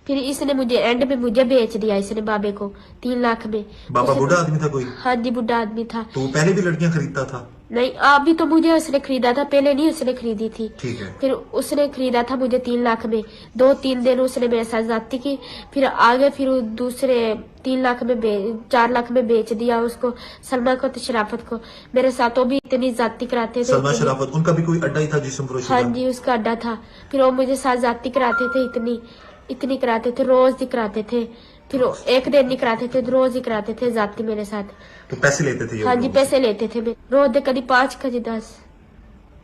फिर इसने मुझे एंड में मुझे बेच दिया इसने बाबे को 3 लाख में। बाबा बुढ़ा आदमी था कोई? हाँ जी, बुढ़ा आदमी था। तो पहले भी लड़कियां खरीदता था? नहीं, अभी तो मुझे उसने खरीदा था, पहले नहीं उसने खरीदी थी। ठीक है। फिर उसने खरीदा था मुझे 3 लाख में। 2-3 दिन उसने मेरे साथ जाती की, फिर आगे फिर दूसरे 3 लाख में 4 लाख में बेच दिया उसको, सलमा को तो शराफत को। मेरे साथ वो भी इतनी जाती कराते थे। सलमा शराफत उनका भी कोई अड्डा ही था जिस्म फरोशी? हाँ जी, उसका अड्डा था। फिर वो मुझे साथ जाती कराते थे, इतनी कराते थे, रोज ही कराते थे। फिर एक दिन नहीं कराते थे, रोज ही कराते थे जाती मेरे साथ। तो पैसे लेते थे ये? हाँ जी, पैसे लेते थे रोज दे, कभी 5 कभी 10।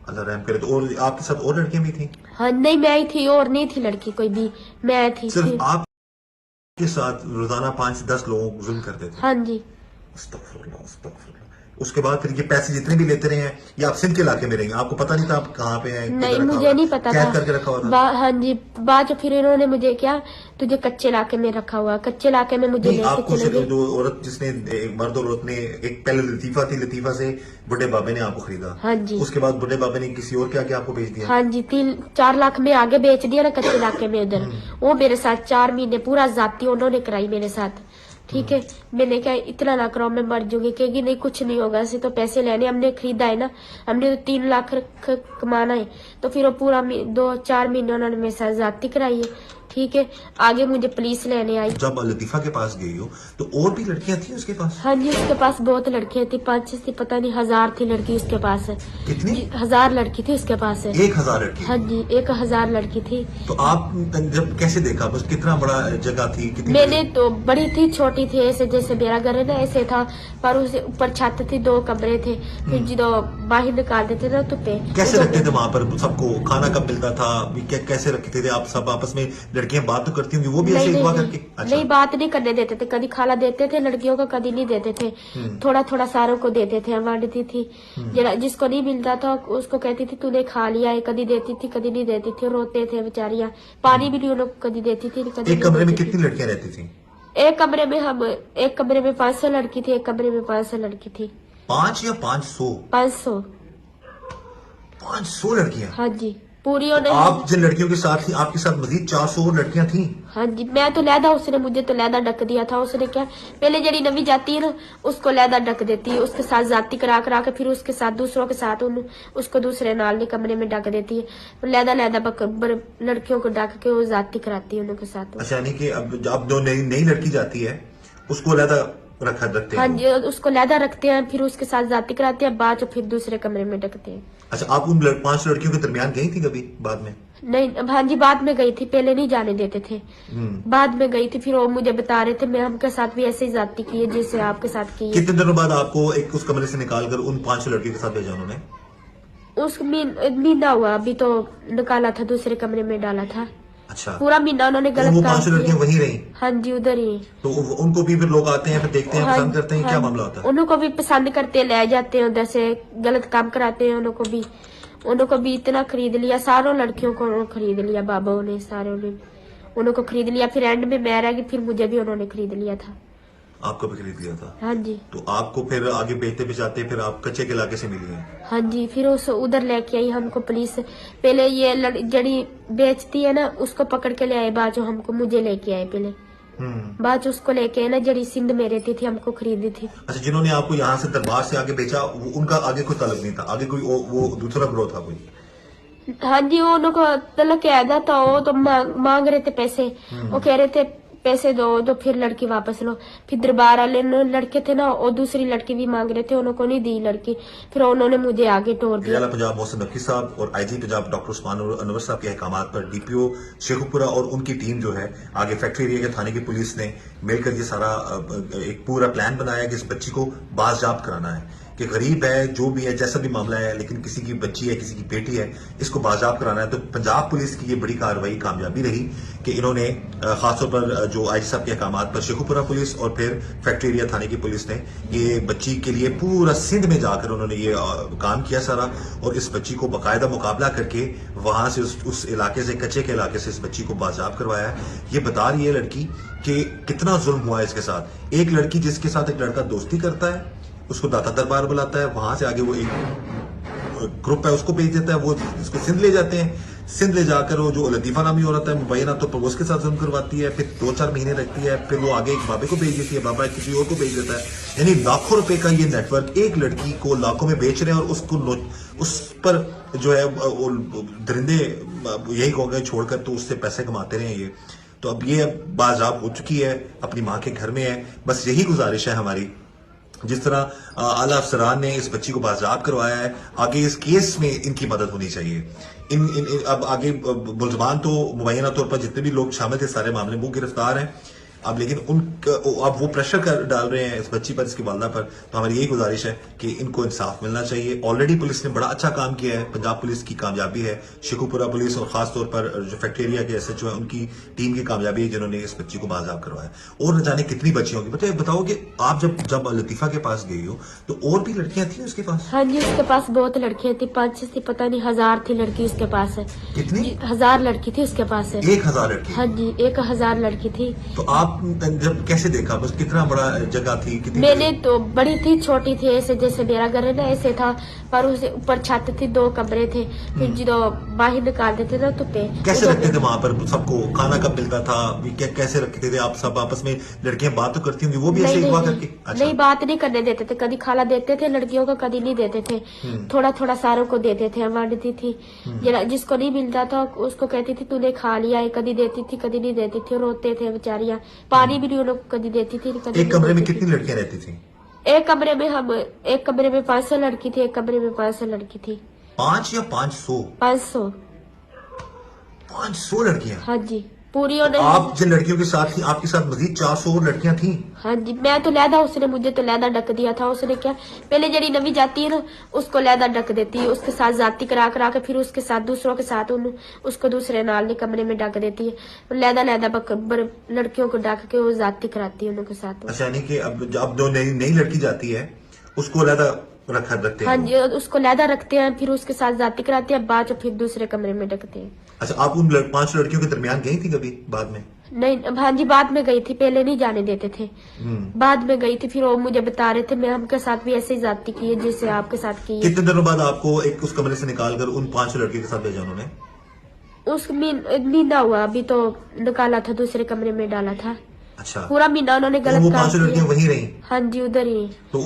अल्लाह रहम करे। तो और आपके साथ और लड़कियां भी थी? हाँ, नहीं मैं ही थी, और नहीं थी लड़की कोई भी, मैं थी। सिर्फ आपके साथ रोजाना 5 से 10 लोग जुल्म करते थे? हाँ जी। अस्तगफुरुल्लाह, अस्तगफुरुल्लाह। उसके बाद फिर ये पैसे जितने भी लेते रहे हैं, ये आप सिंध के इलाके में रहेंगे, आपको पता नहीं था आप कहाँ पे हैं? नहीं, मुझे नहीं पता था। कैद करके रखा हुआ था? हाँ जी, बाद फिर इन्होंने मुझे क्या, तुझे कच्चे इलाके में रखा हुआ, कच्चे इलाके में मुझे आपको जो औरत जिसने मर्द और औरत ने एक पहले लतीफा थी, लतीफा से बुढ़े बाबे ने आपको खरीदा? हाँ जी। उसके बाद बुढ़े बाबे ने किसी और के आगे आपको बेच दिया? हाँ जी, 3-4 लाख में आगे बेच दिया ना कच्चे इलाके में उधर। वो मेरे साथ 4 महीने पूरा जाती उन्होंने कराई मेरे साथ। ठीक है, मैंने क्या इतना ना कराओ, मैं मर जाऊंगी। कहेगी नहीं कुछ नहीं होगा, ऐसे तो पैसे लेने, हमने खरीदा है ना, हमने तो 3 लाख कमाना है। तो फिर वो पूरा 2-4 महीने उन्होंने मेरे साथ जाती कराई है। ठीक है, आगे मुझे पुलिस लेने आई। जब लतीफा के पास गई हो तो और भी लड़कियां थी उसके पास? हाँ जी, उसके पास बहुत लड़कियां थी, 5-6 थी, पता नहीं 1000 थी लड़की उसके पास। कितनी? 1000 लड़की थी उसके पास। 1000 लड़की? हाँ जी, 1000 लड़की थी। तो आप जब कैसे देखा, बस कितना बड़ा जगह थी? मैंने तो बड़ी थी, छोटी थी, ऐसे जैसे मेरा घर है ना ऐसे था, पर उसे ऊपर छत थी, 2 कमरे थे। फिर जो बाहर निकाल देते ना तो पे कैसे रखते थे वहाँ पर सबको? खाना कब मिलता था? कैसे रखते थे आप सब आपस में? लड़कियां बात तो करती होंगी, वो भी ऐसे हुआ करके? अच्छा। नहीं, बात नहीं करने देते थे, कभी खाला देते थे लड़कियों को, कभी नहीं देते थे। थोड़ा थोड़ा सारों को देते थे, बांटती थी। जिसको नहीं मिलता था उसको कहती थी तूने खा लिया है, कभी देती थी कभी नहीं देती थी, रोते थे बेचारियां। पानी भी नहीं उन लोग कभी देती थी। एक कमरे में कितनी लड़कियां रहती थी? एक कमरे में 500 लड़की थी, एक कमरे में 500 लड़की थी। 5 या 500? 500 लड़कियां? हाँ जी, पूरी। आप जिन लड़कियों के साथ थी, आपके साथ मजीद 400 और लड़कियां थी? हाँ जी, मैं तो लैदा, उसने मुझे तो लैदा ढक दिया था। उसने क्या, पहले जड़ी नवी जाती है ना उसको लैदा ढक देती है, उसके साथ जाती करा के फिर उसके साथ दूसरों के साथ उसको दूसरे नाल के कमरे में ढक देती है। लैदा लड़कियों को ढक के वो जाती कराती है उनके साथ। अच्छा, यानी कि अब जो नई लड़की जाती है उसको लैदा रखते हैं? हाँ जी, उसको लैदा रखते हैं, फिर उसके साथ जाती कराते हैं, बाद फिर दूसरे कमरे में ढकते हैं। अच्छा, आप उन 5 लड़कियों के दरमियान गई थी कभी बाद में? नहीं, हाँ जी, बाद में गई थी, पहले नहीं जाने देते थे, बाद में गई थी। फिर वो मुझे बता रहे थे मैं हमके साथ भी ऐसे ही जाती की है जैसे आपके साथ की है। कितने दिनों बाद आपको उस कमरे से निकालकर उन 5 लड़कियों के साथ भेजा उन्होंने? उस महीना हुआ, अभी तो निकाला था, दूसरे कमरे में डाला था। अच्छा, पूरा महीना उन्होंने गलत वो काम 5 लड़कियां वहीं रही? हाँ जी, उधर ही। तो उनको भी फिर लोग आते हैं, फिर देखते हैं, पसंद करते हैं? क्या मामला होता है? उनको भी पसंद करते हैं, ले जाते हैं उधर से, गलत काम कराते हैं। उनको भी इतना खरीद लिया, सारों लड़कियों को खरीद लिया बाबा ने, सारों ने उनको खरीद लिया। फिर एंड में मैं रह गई, फिर मुझे भी उन्होंने खरीद लिया था। आपको भी खरीद लिया था? हाँ जी। तो आपको फिर आगे बेचते बिचाते फिर आप कच्चे के इलाके से मिली हैं? हाँ जी, फिर उधर लेके आई हमको पुलिस। पहले ये जड़ी बेचती है ना उसको पकड़ के ले आए, बाद हमको मुझे लेके आए पहले, बाद उसको लेके आए ना जड़ी सिंध में रहती थी, हमको खरीदी थी। अच्छा, जिन्होंने आपको यहाँ से दरबार से आगे बेचा उनका आगे कोई तलब नहीं था? आगे कोई वो दूसरा ग्रोह था कोई? हाँ जी, वो उनको तलब के आया था, वो तो मांग रहे थे पैसे। वो कह रहे थे पैसे दो फिर लड़की वापस लो। फिर दरबार वाले लड़के थे ना, और दूसरी लड़की भी मांग रहे थे, उनको नहीं दी लड़की। फिर उन्होंने मुझे आगे तोड़ दिया। पंजाब मोहसिन नकवी साहब और आईजी पंजाब डॉक्टर उस्मान अनवर साहब के अहकामात पर डीपीओ शेखुपुरा और उनकी टीम जो है आगे फैक्ट्री एरिया के थाने की पुलिस ने मिलकर ये सारा एक पूरा प्लान बनाया कि इस बच्ची को बाज़ाब्त कराना है, कि गरीब है, जो भी है, जैसा भी मामला है, लेकिन किसी की बच्ची है, किसी की बेटी है, इसको बाज़ाब्त कराना है। तो पंजाब पुलिस की ये बड़ी कार्रवाई कामयाबी रही कि इन्होंने खासतौर पर जो आईजी साहब के अहकामात पर शेखुपुरा पुलिस और फिर फैक्ट्री एरिया थाने की पुलिस ने ये बच्ची के लिए पूरा सिंध में जाकर उन्होंने ये काम किया सारा, और इस बच्ची को बाकायदा मुकाबला करके वहां से उस इलाके से, कच्चे के इलाके से इस बच्ची को बाज़ाब्त करवाया है। ये बता रही है लड़की कि कितना जुल्म हुआ है इसके साथ। एक लड़की जिसके साथ एक लड़का दोस्ती करता है, उसको दाता दरबार बुलाता है, वहां से आगे वो एक ग्रुप है उसको भेज देता है, वो इसको सिंध ले जाते हैं। सिंध ले जाकर वो जो लतीफा नामी औरत है मुबैना तो पर उसके साथ जुल्म करवाती है, फिर 2-4 महीने रखती है, फिर वो आगे एक बाबे को भेज देती है, बाबा किसी और को भेज देता है। यानी लाखों रुपए का ये नेटवर्क एक लड़की को लाखों में बेच रहे हैं और उसको उस पर जो है वो दरिंदे यही कहोगे छोड़कर तो उससे पैसे कमाते रहे ये। तो अब ये बाज़ाब हो चुकी है, अपनी माँ के घर में है। बस यही गुजारिश है हमारी, जिस तरह आला अफसरान ने इस बच्ची को बाज़ाब करवाया है, आगे इस केस में इनकी मदद होनी चाहिए। इन अब आगे मुलजमान तो मुबैना तौर पर जितने भी लोग शामिल थे सारे मामले वो गिरफ्तार हैं अब, लेकिन अब वो प्रेशर कर डाल रहे हैं इस बच्ची पर, इसकी वालदा पर। तो हमारी यही गुजारिश है कि इनको इंसाफ मिलना चाहिए। ऑलरेडी पुलिस ने बड़ा अच्छा काम किया है, पंजाब पुलिस की कामयाबी है, शेखुपुरा पुलिस और खास तौर पर जो फैक्ट्री एरिया के SHO है उनकी टीम की कामयाबी है जिन्होंने इस बच्ची को बाज़ाब करवाया। और न जाने कितनी बच्चियों की बताओ कि आप जब लतीफा के पास गई हो तो और भी लड़कियां थी उसके पास? हाँ जी, उसके पास बहुत लड़कियां थी, 5-6 थी, पता नहीं 1000 थी लड़की उसके पास है। कितनी? 1000 लड़की थी उसके पास है। 1000 लड़की? हाँ जी, 1000 लड़की थी। तो आप जब कैसे देखा, बस कितना बड़ा जगह थी? कितनी मैंने तो बड़ी थी, छोटी थी, ऐसे जैसे मेरा घर है ना ऐसे था, पर उसे ऊपर छत थी, 2 कमरे थे, फिर जो बाहर निकाल देते थे तो पे कैसे रखते थे वहां पर सबको? खाना कब मिलता था? कैसे रखते थे आप सब आपस में? लड़कियां बात तो करती होंगी, वो भी ऐसे हुआ करके? अच्छा। नहीं, बात नहीं करने देते थे, कभी खाला देते थे लड़कियों को, कभी नहीं देते थे, थोड़ा थोड़ा सारों को देते थे, बांटती थी। जिसको नहीं मिलता था उसको कहती थी तूने खा लिया है, कभी देती थी कभी नहीं देती थी, रोते थे बेचारियां। पानी भी नहीं उन लोग कभी देती थी। एक कमरे में कितनी लड़कियां रहती थी? एक कमरे में 500 लड़की थी, एक कमरे में 500 लड़की थी। 5 या 500? 500 लड़कियां? हाँ जी, पूरी होने। आप जिन लड़कियों के साथ थी आपके साथ मजीद 400 और लड़कियां थी? हाँ जी, मैं तो लैदा, उसने मुझे तो लैदा ढक दिया था। उसने क्या, पहले जड़ी नवी जाती है ना उसको लैदा ढक देती है, उसके साथ जाती करा के फिर उसके साथ दूसरों के साथ उसको दूसरे नाल कमरे में ढक देती है। लैदा लड़कियों को ढक के वो जाती कराती है उनके साथ। अच्छा, यानी कि अब जो नई लड़की जाती है उसको लैदा रखते हैं? हाँ जी, उसको लैदा रखते हैं, फिर उसके साथ जाती कराते हैं, बाद में फिर दूसरे कमरे में ढकते हैं। अच्छा, आप उन 5 लड़कियों के दरमियान गई थी कभी बाद में? नहीं, हाँ जी, बाद में गई थी, पहले नहीं जाने देते थे, बाद में गई थी। फिर वो मुझे बता रहे थे मैं हमके साथ भी ऐसे ही जाती की है जैसे आपके साथ की है। कितने दिनों बाद आपको एक उस कमरे से निकालकर उन 5 लड़कियों के साथ भेजा उन्होंने? उस महीना हुआ, अभी तो निकाला था, दूसरे कमरे में डाला था। अच्छा, पूरा महीना उन्होंने गलत वो काम 5 लड़कियां किया। वहीं रही? हाँ जी, उधर ही। तो